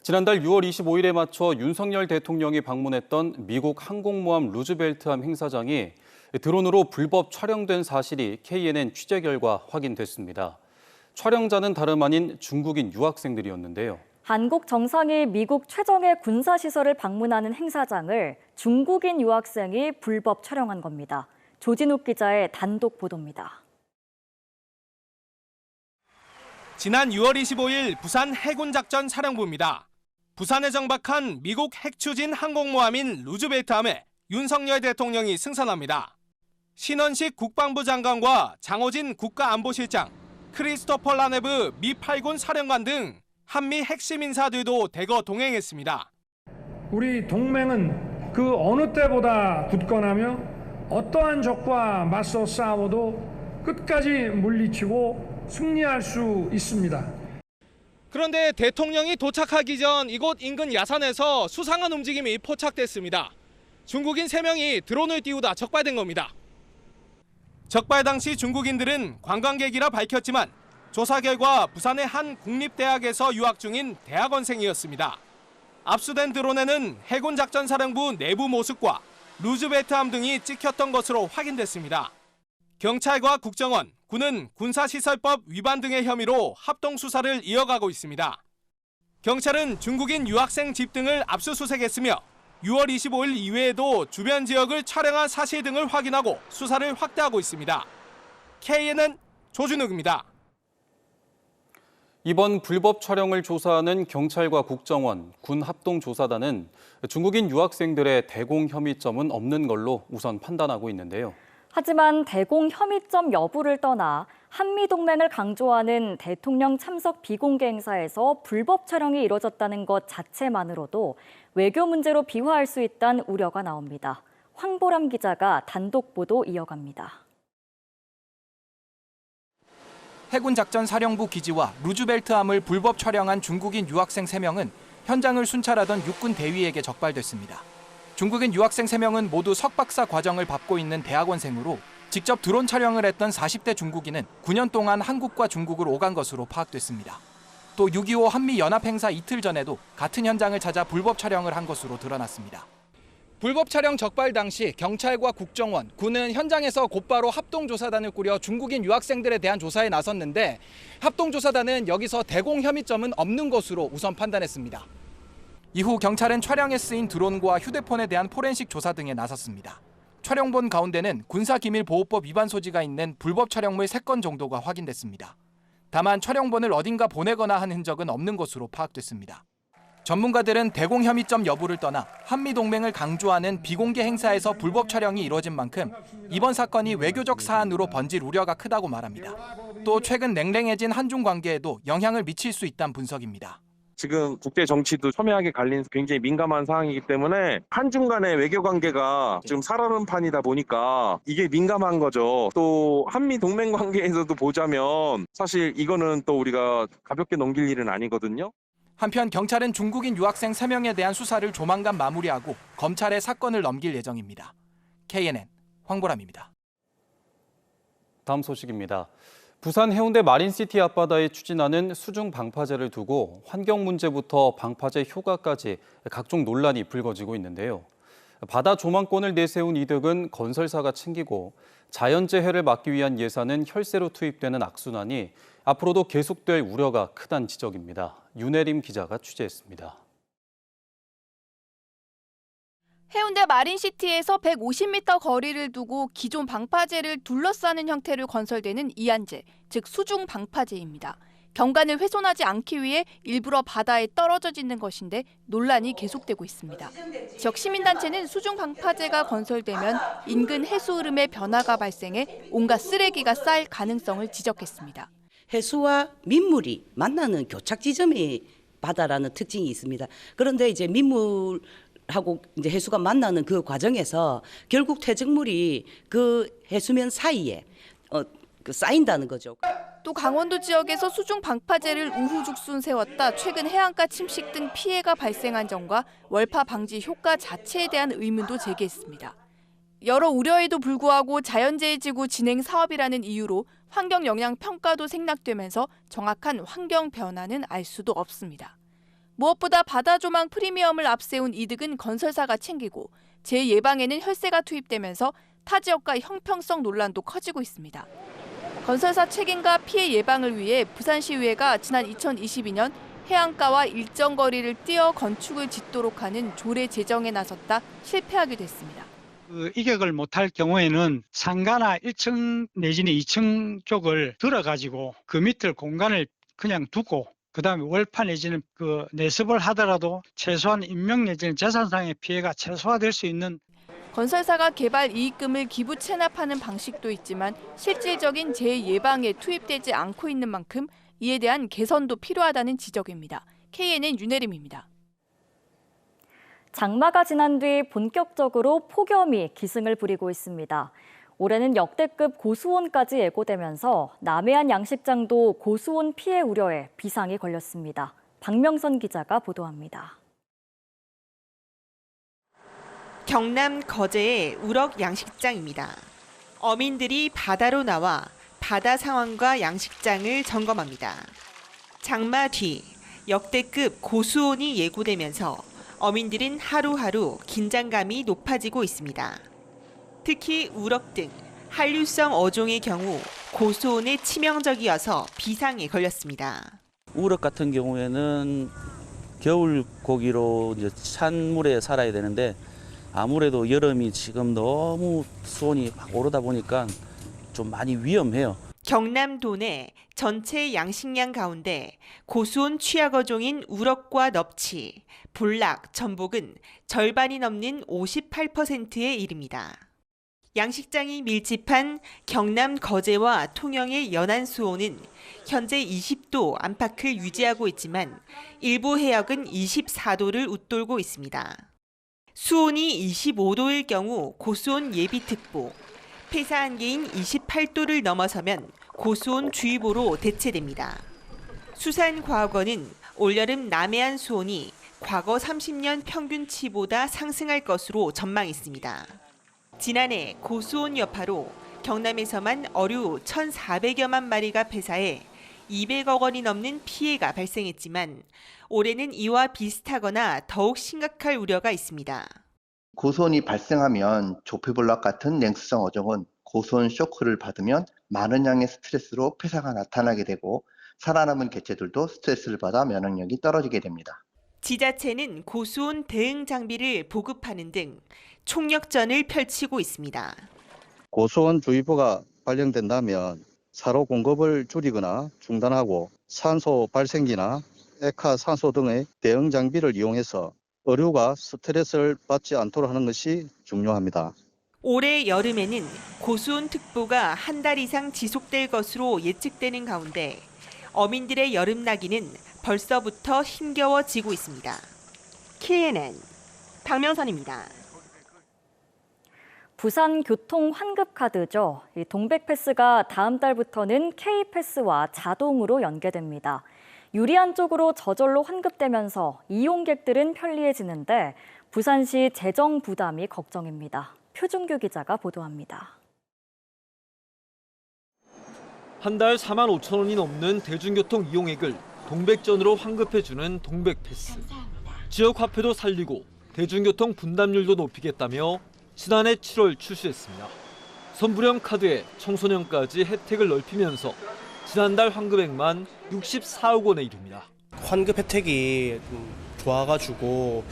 지난달 6월 25일에 맞춰 윤석열 대통령이 방문했던 미국 항공모함 루즈벨트함 행사장이 드론으로 불법 촬영된 사실이 KNN 취재 결과 확인됐습니다. 촬영자는 다름 아닌 중국인 유학생들이었는데요. 한국 정상이 미국 최정예 군사시설을 방문하는 행사장을 중국인 유학생이 불법 촬영한 겁니다. 조진욱 기자의 단독 보도입니다. 지난 6월 25일 부산 해군작전 사령부입니다. 부산에 정박한 미국 핵추진 항공모함인 루즈벨트함에 윤석열 대통령이 승선합니다. 신원식 국방부 장관과 장호진 국가안보실장, 크리스토퍼 라네브 미 8군 사령관 등 한미 핵심 인사들도 대거 동행했습니다. 우리 동맹은 그 어느 때보다 굳건하며 어떠한 적과 맞서 싸워도 끝까지 물리치고 승리할 수 있습니다. 그런데 대통령이 도착하기 전 이곳 인근 야산에서 수상한 움직임이 포착됐습니다. 중국인 3명이 드론을 띄우다 적발된 겁니다. 적발 당시 중국인들은 관광객이라 밝혔지만 조사 결과 부산의 한 국립대학에서 유학 중인 대학원생이었습니다. 압수된 드론에는 해군작전사령부 내부 모습과 루즈벨트함 등이 찍혔던 것으로 확인됐습니다. 경찰과 국정원, 군은 군사시설법 위반 등의 혐의로 합동수사를 이어가고 있습니다. 경찰은 중국인 유학생 집 등을 압수수색했으며 6월 25일 이외에도 주변 지역을 촬영한 사실 등을 확인하고 수사를 확대하고 있습니다. KNN 조준욱입니다. 이번 불법 촬영을 조사하는 경찰과 국정원, 군 합동조사단은 중국인 유학생들의 대공 혐의점은 없는 걸로 우선 판단하고 있는데요. 하지만 대공 혐의점 여부를 떠나 한미동맹을 강조하는 대통령 참석 비공개 행사에서 불법 촬영이 이뤄졌다는 것 자체만으로도 외교 문제로 비화할 수 있다는 우려가 나옵니다. 황보람 기자가 단독 보도 이어갑니다. 해군작전사령부 기지와 루즈벨트함을 불법 촬영한 중국인 유학생 3명은 현장을 순찰하던 육군 대위에게 적발됐습니다. 중국인 유학생 3명은 모두 석박사 과정을 밟고 있는 대학원생으로 직접 드론 촬영을 했던 40대 중국인은 9년 동안 한국과 중국을 오간 것으로 파악됐습니다. 또 6.25 한미연합행사 이틀 전에도 같은 현장을 찾아 불법 촬영을 한 것으로 드러났습니다. 불법 촬영 적발 당시 경찰과 국정원, 군은 현장에서 곧바로 합동조사단을 꾸려 중국인 유학생들에 대한 조사에 나섰는데 합동조사단은 여기서 대공 혐의점은 없는 것으로 우선 판단했습니다. 이후 경찰은 촬영에 쓰인 드론과 휴대폰에 대한 포렌식 조사 등에 나섰습니다. 촬영본 가운데는 군사기밀보호법 위반 소지가 있는 불법 촬영물 3건 정도가 확인됐습니다. 다만 촬영본을 어딘가 보내거나 한 흔적은 없는 것으로 파악됐습니다. 전문가들은 대공 혐의점 여부를 떠나 한미동맹을 강조하는 비공개 행사에서 불법 촬영이 이뤄진 만큼 이번 사건이 외교적 사안으로 번질 우려가 크다고 말합니다. 또 최근 냉랭해진 한중 관계에도 영향을 미칠 수 있다는 분석입니다. 지금 국제 정치도 첨예하게 갈린 굉장히 민감한 상황이기 때문에 한중 간의 외교 관계가 지금 살얼음 판이다 보니까 이게 민감한 거죠. 또 한미 동맹 관계에서도 보자면 사실 이거는 또 우리가 가볍게 넘길 일은 아니거든요. 한편 경찰은 중국인 유학생 3명에 대한 수사를 조만간 마무리하고 검찰에 사건을 넘길 예정입니다. KNN 황보람입니다. 다음 소식입니다. 부산 해운대 마린시티 앞바다에 추진하는 수중 방파제를 두고 환경 문제부터 방파제 효과까지 각종 논란이 불거지고 있는데요. 바다 조망권을 내세운 이득은 건설사가 챙기고 자연재해를 막기 위한 예산은 혈세로 투입되는 악순환이 앞으로도 계속될 우려가 크다는 지적입니다. 윤혜림 기자가 취재했습니다. 해운대 마린시티에서 150m 거리를 두고 기존 방파제를 둘러싸는 형태로 건설되는 이안제, 즉 수중 방파제입니다. 경관을 훼손하지 않기 위해 일부러 바다에 떨어져 짓는 것인데 논란이 계속되고 있습니다. 지역 시민단체는 수중 방파제가 건설되면 인근 해수 흐름에 변화가 발생해 온갖 쓰레기가 쌓일 가능성을 지적했습니다. 해수와 민물이 만나는 교착 지점이 바다라는 특징이 있습니다. 그런데 이제 민물하고 이제 해수가 만나는 그 과정에서 결국 퇴적물이 그 해수면 사이에 쌓인다는 거죠. 또 강원도 지역에서 수중 방파제를 우후죽순 세웠다 최근 해안가 침식 등 피해가 발생한 점과 월파 방지 효과 자체에 대한 의문도 제기했습니다. 여러 우려에도 불구하고 자연재해지구 진행 사업이라는 이유로 환경 영향 평가도 생략되면서 정확한 환경 변화는 알 수도 없습니다. 무엇보다 바다조망 프리미엄을 앞세운 이득은 건설사가 챙기고 재예방에는 혈세가 투입되면서 타 지역과 형평성 논란도 커지고 있습니다. 건설사 책임과 피해 예방을 위해 부산시의회가 지난 2022년 해안가와 일정 거리를 띄어 건축을 짓도록 하는 조례 제정에 나섰다 실패하기도 했습니다. 이격을 못할 경우에는 상가나 1층 내지는 2층 쪽을 들어가지고 그 밑을 공간을 그냥 두고 그다음에 월파 내지는 내습을 하더라도 최소한 인명 내지는 재산상의 피해가 최소화될 수 있는. 건설사가 개발 이익금을 기부 체납하는 방식도 있지만 실질적인 재예방에 투입되지 않고 있는 만큼 이에 대한 개선도 필요하다는 지적입니다. KNN 윤혜림입니다. 장마가 지난 뒤 본격적으로 폭염이 기승을 부리고 있습니다. 올해는 역대급 고수온까지 예고되면서 남해안 양식장도 고수온 피해 우려에 비상이 걸렸습니다. 박명선 기자가 보도합니다. 경남 거제의 우럭 양식장입니다. 어민들이 바다로 나와 바다 상황과 양식장을 점검합니다. 장마 뒤 역대급 고수온이 예고되면서 어민들은 하루하루 긴장감이 높아지고 있습니다. 특히 우럭 등 한류성 어종의 경우 고수온에 치명적이어서 비상에 걸렸습니다. 우럭 같은 경우에는 겨울 고기로 이제 찬 물에 살아야 되는데 아무래도 여름이 지금 너무 수온이 막 오르다 보니까 좀 많이 위험해요. 경남 도내 전체 양식량 가운데 고수온 취약어종인 우럭과 넙치, 볼락, 전복은 절반이 넘는 58%에 이릅니다. 양식장이 밀집한 경남 거제와 통영의 연안 수온은 현재 20도 안팎을 유지하고 있지만 일부 해역은 24도를 웃돌고 있습니다. 수온이 25도일 경우 고수온 예비특보, 폐사 한계인 28도를 넘어서면 고수온 주의보로 대체됩니다. 수산과학원은 올여름 남해안 수온이 과거 30년 평균치보다 상승할 것으로 전망했습니다. 지난해 고수온 여파로 경남에서만 어류 1,400여만 마리가 폐사해 200억 원이 넘는 피해가 발생했지만 올해는 이와 비슷하거나 더욱 심각할 우려가 있습니다. 고수온이 발생하면 조피볼락 같은 냉수성 어종은 고수온 쇼크를 받으면 많은 양의 스트레스로 폐사가 나타나게 되고 살아남은 개체들도 스트레스를 받아 면역력이 떨어지게 됩니다. 지자체는 고수온 대응 장비를 보급하는 등 총력전을 펼치고 있습니다. 고수온 주의보가 발령된다면 사료 공급을 줄이거나 중단하고 산소 발생기나 액화 산소 등의 대응 장비를 이용해서 어류가 스트레스를 받지 않도록 하는 것이 중요합니다. 올해 여름에는 고수온 특보가 한 달 이상 지속될 것으로 예측되는 가운데 어민들의 여름 나기는 벌써부터 힘겨워지고 있습니다. KNN 박명선입니다. 부산 교통 환급카드죠. 이 동백패스가 다음 달부터는 K패스와 자동으로 연계됩니다. 유리한 쪽으로 저절로 환급되면서 이용객들은 편리해지는데 부산시 재정 부담이 걱정입니다. 표준규 기자가 보도합니다. 한 달 4만 5천 원이 넘는 대중교통 이용액을 동백전으로 환급해주는 동백패스. 지역 화폐도 살리고 대중교통 분담률도 높이겠다며 지난해 7월 출시했습니다. 선불형 카드에 청소년까지 혜택을 넓히면서 지난달 환급액만 64억 원에 이릅니다. 환급 혜택이 좋아가지고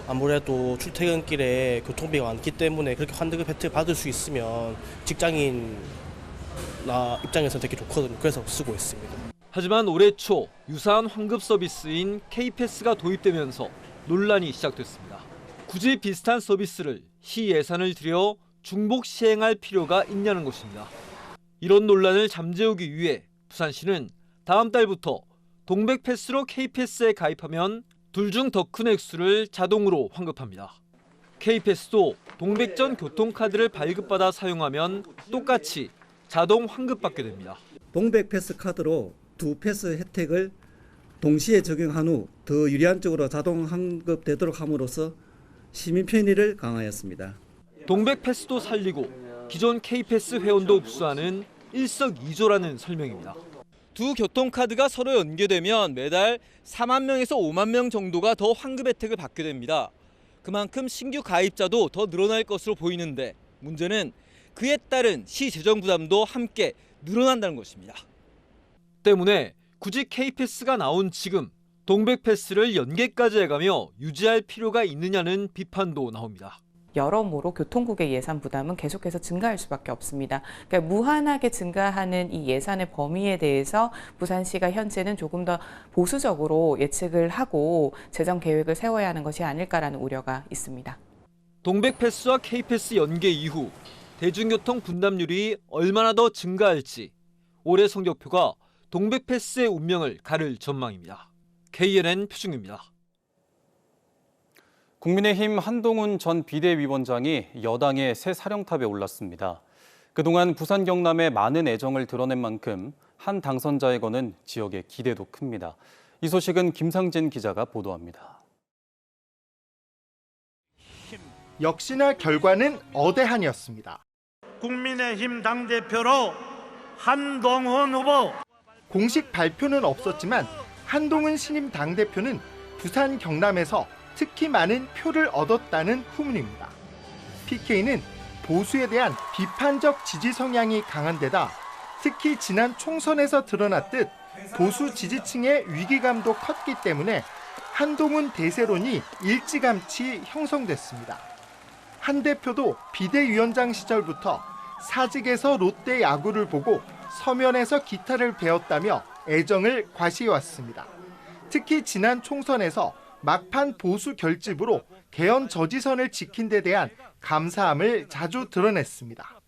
아무래도 출퇴근길에 교통비가 많기 때문에 그렇게 환급 혜택 받을 수 있으면 직장인 나 입장에서 되게 좋거든요. 그래서 쓰고 있습니다. 하지만 올해 초 유사한 환급 서비스인 K패스가 도입되면서 논란이 시작됐습니다. 굳이 비슷한 서비스를 시 예산을 들여 중복 시행할 필요가 있냐는 것입니다. 이런 논란을 잠재우기 위해 부산시는 다음 달부터 동백패스로 K패스에 가입하면 둘 중 더 큰 액수를 자동으로 환급합니다. K패스도 동백전 교통카드를 발급받아 사용하면 똑같이 자동 환급받게 됩니다. 동백패스 카드로 두 패스 혜택을 동시에 적용한 후 더 유리한 쪽으로 자동 환급되도록 함으로써 시민 편의를 강화했습니다. 동백패스도 살리고 기존 K패스 회원도 흡수하는 일석이조라는 설명입니다. 두 교통카드가 서로 연계되면 매달 4만 명에서 5만 명 정도가 더 환급 혜택을 받게 됩니다. 그만큼 신규 가입자도 더 늘어날 것으로 보이는데 문제는 그에 따른 시 재정 부담도 함께 늘어난다는 것입니다. 때문에 굳이 K패스가 나온 지금 동백패스를 연계까지 해가며 유지할 필요가 있느냐는 비판도 나옵니다. 여러모로 교통국의 예산 부담은 계속해서 증가할 수밖에 없습니다. 그러니까 무한하게 증가하는 이 예산의 범위에 대해서 부산시가 현재는 조금 더 보수적으로 예측을 하고 재정 계획을 세워야 하는 것이 아닐까라는 우려가 있습니다. 동백패스와 K패스 연계 이후 대중교통 분담률이 얼마나 더 증가할지 올해 성적표가 동백패스의 운명을 가를 전망입니다. KNN 표중입니다. 국민의힘 한동훈 전 비대위원장이 여당의 새 사령탑에 올랐습니다. 그동안 부산 경남에 많은 애정을 드러낸 만큼 한 당선자에 거는 지역의 기대도 큽니다. 이 소식은 김상진 기자가 보도합니다. 역시나 결과는 어대한이었습니다. 국민의힘 당대표로 한동훈 후보. 공식 발표는 없었지만 한동훈 신임 당대표는 부산 경남에서 특히 많은 표를 얻었다는 후문입니다. PK는 보수에 대한 비판적 지지 성향이 강한 데다 특히 지난 총선에서 드러났듯 보수 지지층의 위기감도 컸기 때문에 한동훈 대세론이 일찌감치 형성됐습니다. 한 대표도 비대위원장 시절부터 사직에서 롯데 야구를 보고 서면에서 기타를 배웠다며 애정을 과시해왔습니다. 특히 지난 총선에서 막판 보수 결집으로 개헌 저지선을 지킨 데 대한 감사함을 자주 드러냈습니다.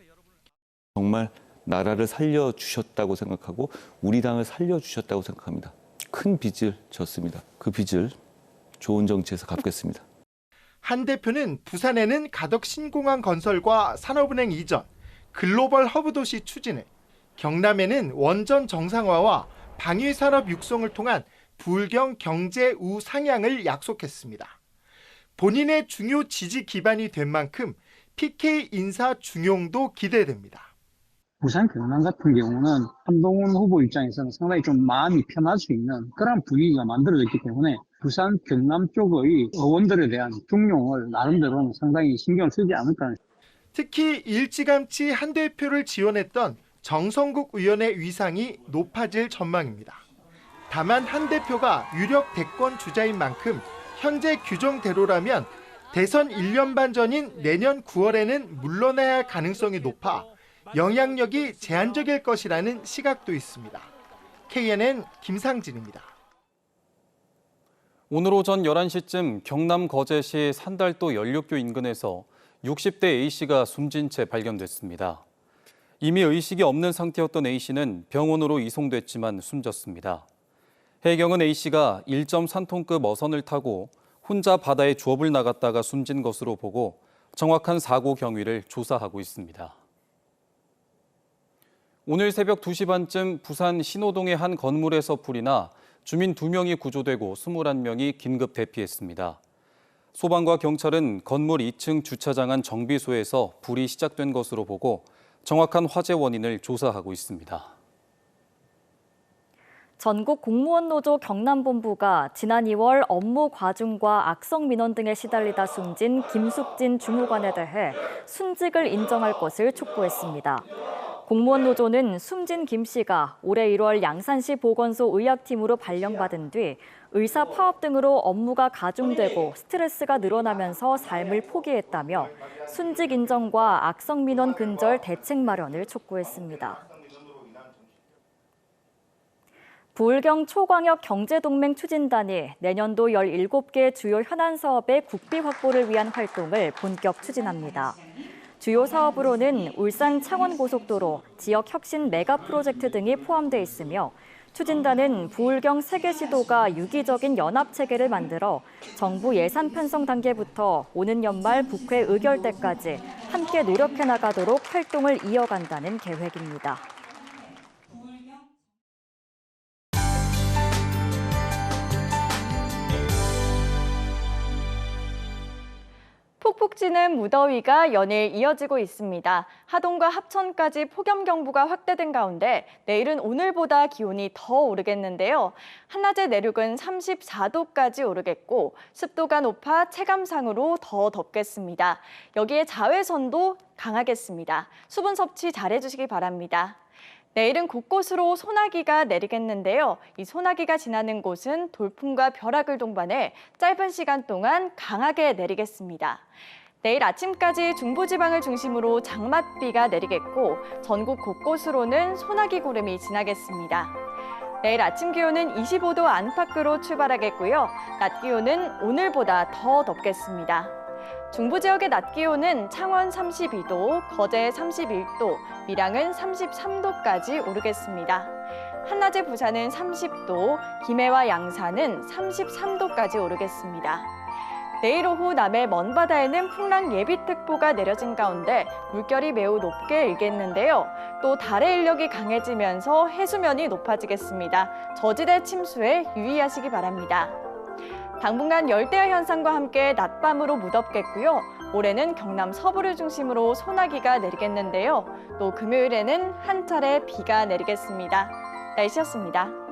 정말 나라를 살려주셨다고 생각하고 우리 당을 살려주셨다고 생각합니다. 큰 빚을 졌습니다. 그 빚을 좋은 정치에서 갚겠습니다. 한 대표는 부산에는 가덕 신공항 건설과 산업은행 이전, 글로벌 허브 도시 추진을, 경남에는 원전 정상화와 방위산업 육성을 통한 불경 경제 우상향을 약속했습니다. 본인의 중요 지지 기반이 된 만큼 PK 인사 중용도 기대됩니다. 부산 경남 같은 경우는 한동훈 후보 입장에서는 상당히 좀 마음이 편할 수 있는 그런 분위기가 만들어졌기 때문에 부산 경남 쪽의 의원들에 대한 중용을 나름대로는 상당히 신경을 쓰지 않을까. 특히 일찌감치 한 대표를 지원했던 정성국 의원의 위상이 높아질 전망입니다. 다만 한 대표가 유력 대권 주자인 만큼 현재 규정대로라면 대선 1년 반 전인 내년 9월에는 물러나야 할 가능성이 높아 영향력이 제한적일 것이라는 시각도 있습니다. KNN 김상진입니다. 오늘 오전 11시쯤 경남 거제시 산달도 연료교 인근에서 60대 A씨가 숨진 채 발견됐습니다. 이미 의식이 없는 상태였던 A씨는 병원으로 이송됐지만 숨졌습니다. 해경은 A씨가 1.3톤급 어선을 타고 혼자 바다에 주업을 나갔다가 숨진 것으로 보고 정확한 사고 경위를 조사하고 있습니다. 오늘 새벽 2시 반쯤 부산 신호동의 한 건물에서 불이 나 주민 2명이 구조되고 21명이 긴급 대피했습니다. 소방과 경찰은 건물 2층 주차장 안 정비소에서 불이 시작된 것으로 보고 정확한 화재 원인을 조사하고 있습니다. 전국 공무원 노조 경남본부가 지난 2월 업무 과중과 악성 민원 등에 시달리다 숨진 김숙진 주무관에 대해 순직을 인정할 것을 촉구했습니다. 공무원 노조는 숨진 김 씨가 올해 1월 양산시 보건소 의학팀으로 발령받은 뒤 의사 파업 등으로 업무가 가중되고 스트레스가 늘어나면서 삶을 포기했다며 순직 인정과 악성 민원 근절 대책 마련을 촉구했습니다. 부울경 초광역 경제동맹 추진단이 내년도 17개 주요 현안 사업의 국비 확보를 위한 활동을 본격 추진합니다. 주요 사업으로는 울산 창원고속도로, 지역혁신 메가 프로젝트 등이 포함돼 있으며 추진단은 부울경 3개 시도가 유기적인 연합체계를 만들어 정부 예산 편성 단계부터 오는 연말 국회 의결 때까지 함께 노력해 나가도록 활동을 이어간다는 계획입니다. 푹푹 찌는 무더위가 연일 이어지고 있습니다. 하동과 합천까지 폭염경보가 확대된 가운데 내일은 오늘보다 기온이 더 오르겠는데요. 한낮의 내륙은 34도까지 오르겠고 습도가 높아 체감상으로 더 덥겠습니다. 여기에 자외선도 강하겠습니다. 수분 섭취 잘해주시기 바랍니다. 내일은 곳곳으로 소나기가 내리겠는데요. 이 소나기가 지나는 곳은 돌풍과 벼락을 동반해 짧은 시간 동안 강하게 내리겠습니다. 내일 아침까지 중부지방을 중심으로 장맛비가 내리겠고 전국 곳곳으로는 소나기 구름이 지나겠습니다. 내일 아침 기온은 25도 안팎으로 출발하겠고요. 낮 기온은 오늘보다 더 덥겠습니다. 중부 지역의 낮 기온은 창원 32도, 거제 31도, 밀양은 33도까지 오르겠습니다. 한낮의 부산은 30도, 김해와 양산은 33도까지 오르겠습니다. 내일 오후 남해 먼바다에는 풍랑 예비특보가 내려진 가운데 물결이 매우 높게 일겠는데요. 또 달의 인력이 강해지면서 해수면이 높아지겠습니다. 저지대 침수에 유의하시기 바랍니다. 당분간 열대야 현상과 함께 낮밤으로 무덥겠고요. 올해는 경남 서부를 중심으로 소나기가 내리겠는데요. 또 금요일에는 한 차례 비가 내리겠습니다. 날씨였습니다.